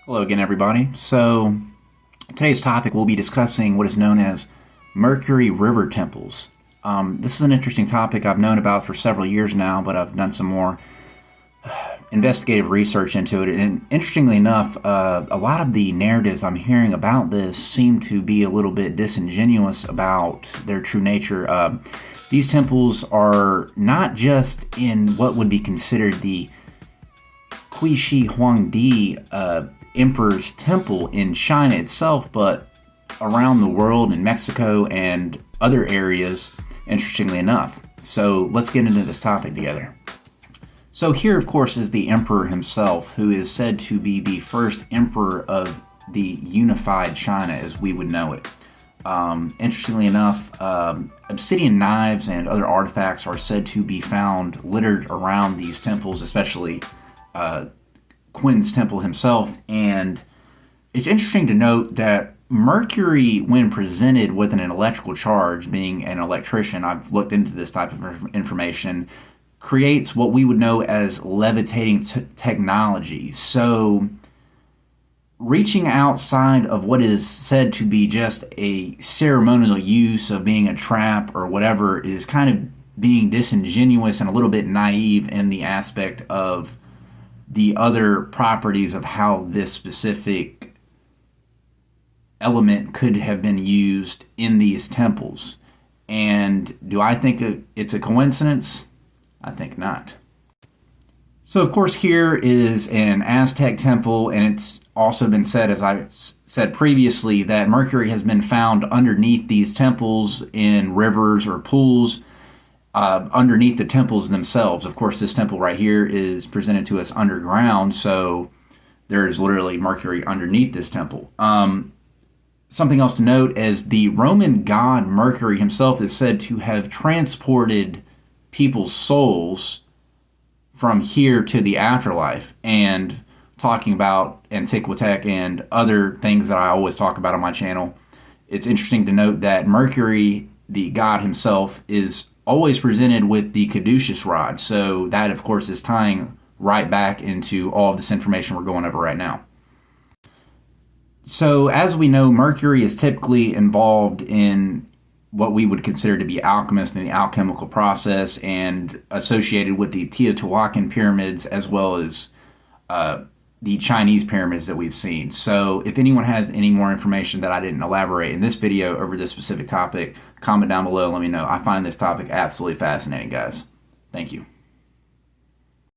Hello again, everybody. So, today's topic we'll be discussing what is known as Mercury River temples. This is an interesting topic I've known about for several years now, but I've done some more investigative research into it. And interestingly enough, a lot of the narratives I'm hearing about this seem to be a little bit disingenuous about their true nature. These temples are not just in what would be considered the Qin Huangdi Emperor's Temple in China itself, but around the world in Mexico and other areas, interestingly enough. So let's get into this topic together. So here, of course, is the emperor himself, who is said to be the first emperor of the unified China as we would know it. Interestingly enough, obsidian knives and other artifacts are said to be found littered around these temples, especially Qins Temple himself. And it's interesting to note that Mercury, when presented with an electrical charge, being an electrician, I've looked into this type of information, creates what we would know as levitating technology. So reaching outside of what is said to be just a ceremonial use of being a trap or whatever is kind of being disingenuous and a little bit naive in the aspect of the other properties of how this specific element could have been used in these temples. And do I think it's a coincidence? I think not. So of course here is an Aztec temple, and it's also been said, as I said previously, that Mercury has been found underneath these temples in rivers or pools, underneath the temples themselves. Of course, this temple right here is presented to us underground, so there is literally Mercury underneath this temple. Something else to note is the Roman god Mercury himself is said to have transported people's souls from here to the afterlife. And talking about Antiquitech and other things that I always talk about on my channel, it's interesting to note that Mercury, the god himself, is always presented with the caduceus rod. So that, of course, is tying right back into all of this information we're going over right now. So as we know, Mercury is typically involved in what we would consider to be alchemist in the alchemical process and associated with the Teotihuacan pyramids as well as the Chinese pyramids that we've seen. So if anyone has any more information that I didn't elaborate in this video over this specific topic, comment down below, let me know. I find this topic absolutely fascinating, guys. Thank you.